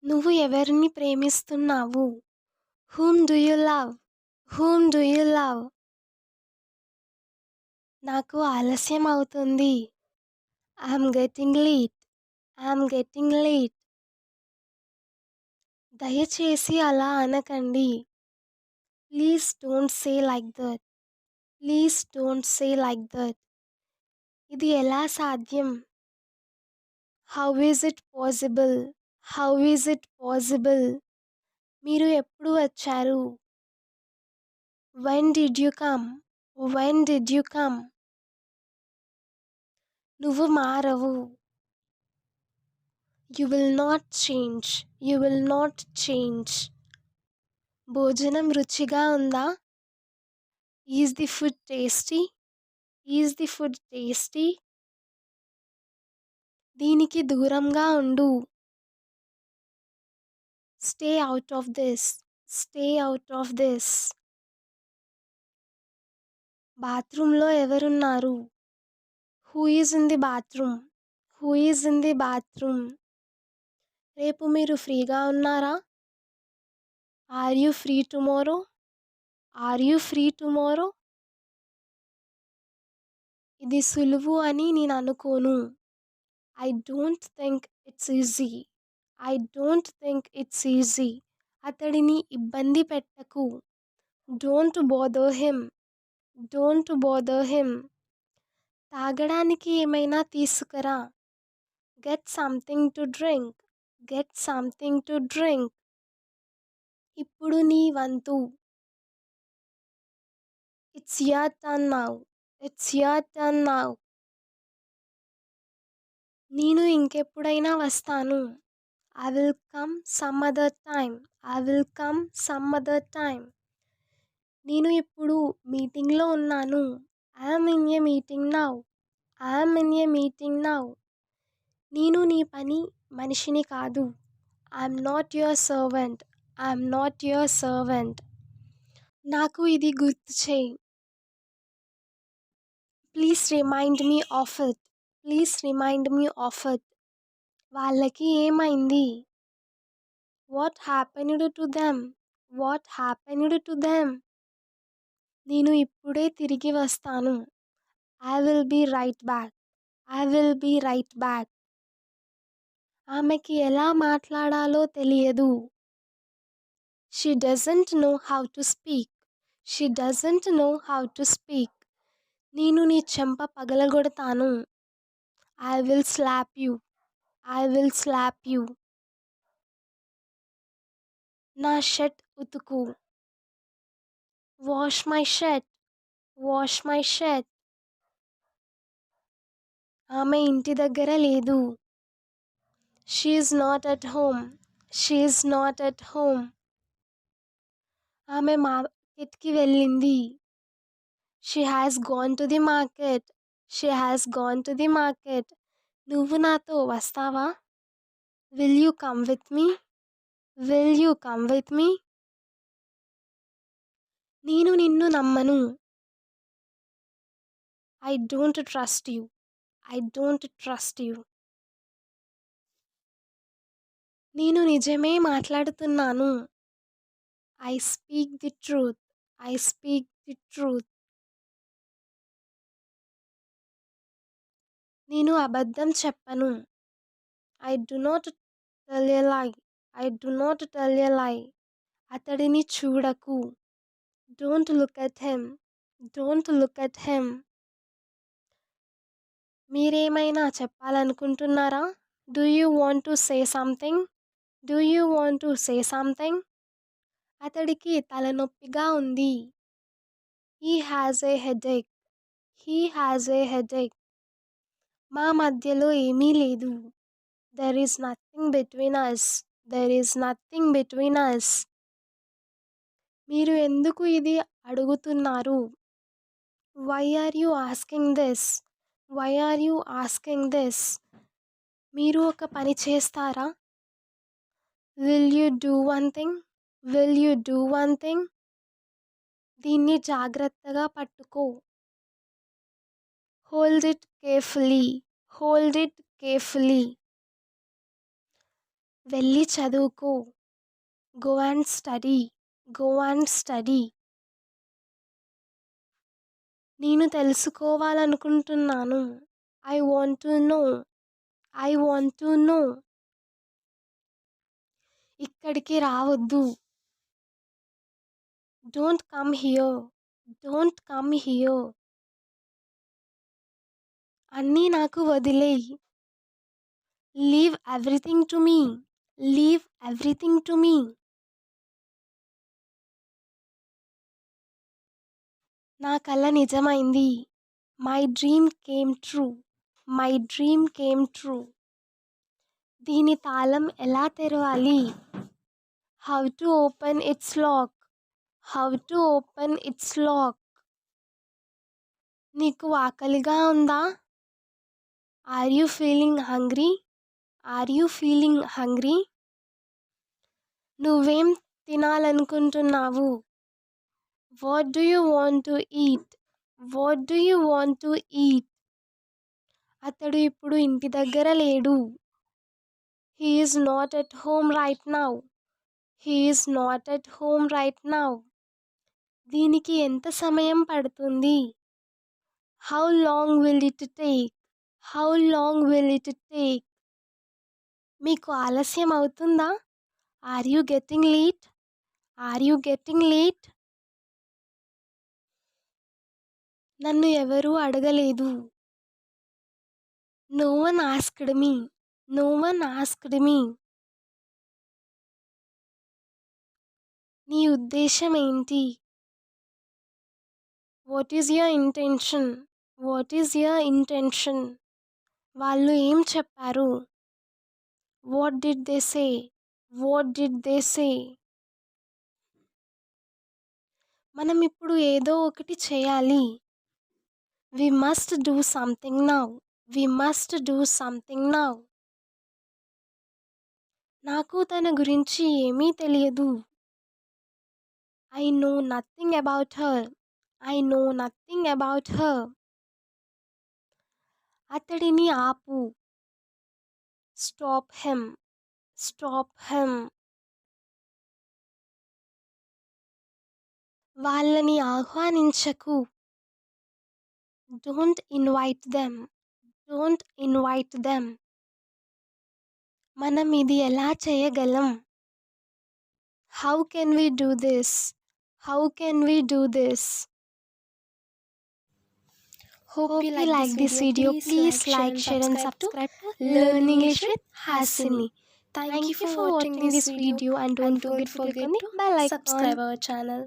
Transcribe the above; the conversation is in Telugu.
నువ్వు ఎవరిని ప్రేమిస్తున్నావు? Whom do you love? Whom do you love? నాకు ఆలస్యం అవుతుంది. I'm getting late. I'm getting late. దయచేసి అలా అనకండి. Please don't say like that. Please don't say like that. ఇది ఎలా సాధ్యం? How is it possible? How is it possible? మీరు ఎప్పుడు వచ్చారు? When did you come? When did you come? నువ్వు మారవు. You will not change. You will not change. భోజనం రుచిగా ఉందా? Is the food tasty? Is the food tasty? దీనికి దూరంగా ఉండు. Stay out of this. Stay out of this. బాత్రూంలో ఎవరున్నారు? Who is in the bathroom? Who is in the bathroom? రేపు మీరు ఫ్రీగా ఉన్నారా? Are you free tomorrow? Are you free tomorrow? ఇది సులువు అని నేను అనుకోను. I don't think it's easy. I don't think it's easy. అతడిని ఇబ్బంది పెట్టకు. Don't bother him. Don't bother him. తాగడానికి ఏమైనా తీసుకురా. Get something to drink. Get something to drink. ఇప్పుడు నీ వంతు. It's your turn now. It's your turn now. నేను ఇంకెప్పుడైనా వస్తాను. I will come some other time. I will come some other time. నేను ఇప్పుడు మీటింగ్లో ఉన్నాను. I'm in a meeting now. I'm in a meeting now. నేను నీ పని మనిషిని కాదు. I'm not your servant. I'm not your servant. నాకు ఇది గుర్తు చేయి. Please remind me of it. Please remind me of it. వాళ్ళకి ఏమైంది? What happened to them? What happened to them? నేను ఇప్పుడే తిరిగి వస్తాను. I will be right back. I will be right back. ఆమెకి ఎలా మాట్లాడాలో తెలియదు. She doesn't know how to speak. She doesn't know how to speak. నేను నీ చెంప పగలగొడతాను. I will slap you. I will slap you. నా షర్ట్ ఉతుకు. Wash my shirt. Wash my shirt. ఆమె ఇంటి దగ్గర లేదు. She is not at home. She is not at home. ఆమె మార్కెట్కి వెళ్ళింది. She has gone to the market. She has gone to the market. నువ్వు నాతో వస్తావా? Will you come with me? Will you come with me? నేను నిన్ను నమ్మను. I don't trust you. I don't trust you. నేను నిజమే మాట్లాడుతున్నాను. I speak the truth. I speak the truth. నేను అబద్ధం చెప్పను. I do not tell a lie. I do not tell a lie. అతడిని చూడకు. Don't look at him. Don't look at him. మీరేమైనా చెప్పాలనుకుంటున్నారా? Do you want to say something? Do you want to say something? అతడికి తలనొప్పిగా ఉంది. He has a headache. He has a headache. మా మధ్యలో ఏమీ లేదు. There is nothing between us. There is nothing between us. మీరు ఎందుకు ఇది అడుగుతున్నారు? Why are you asking this? Why are you asking this? మీరు ఒక పని చేస్తారా? Will you do one thing? Will you do one thing? దీన్ని జాగ్రత్తగా పట్టుకో. Hold it carefully. Hold it carefully. వెళ్ళి చదువుకో. Go and study. Go and study. నేను తెలుసుకోవాలనుకుంటున్నాను. I want to know. I want to know. ఇక్కడికి రావద్దు. Don't come here. Don't come here. అన్నీ నాకు వదిలేయ్. Leave everything to me. Leave everything to me. నా కల నిజమైంది. My dream came true. My dream came true. దీని తాళం ఎలా తెరవాలి? How to open its lock. How to open its lock. నీకు ఆకలిగా ఉందా? Are you feeling hungry? Are you feeling hungry? నువ్వేం తినాలనుకుంటున్నావు? What do you want to eat? What do you want to eat? అతడు ఇప్పుడు ఇంటి దగ్గర లేడు. He is not at home right now. He is not at home right now. దీనికి ఎంత సమయం పడుతుంది? How long will it take? How long will it take? మీకు ఆలస్యం అవుతుందా? Are you getting late? Are you getting late? నన్ను ఎవరూ అడగలేదు. No one asked me. No one asked me. నీ ఉద్దేశం ఏంటి? What is your intention? What is your intention? వాళ్ళు ఏం చెప్పారు? What did they say? What did they say? మనం ఇప్పుడు ఏదో ఒకటి చేయాలి. We must do something now. We must do something now. నాకు తన గురించి ఏమీ తెలియదు. I know nothing about her. I know nothing about her. అతడిని ఆపు. Stop him. Stop him. వాళ్ళని ఆహ్వానించకు. Don't invite them. Don't invite them. మనం ఇది ఎలా చేయగలం? How can we do this? How can we do this? Hope you like this video. Please like, share and subscribe to Learn English with Hasini. Thank you for watching this video and don't forget to click on the bell icon. Subscribe our channel.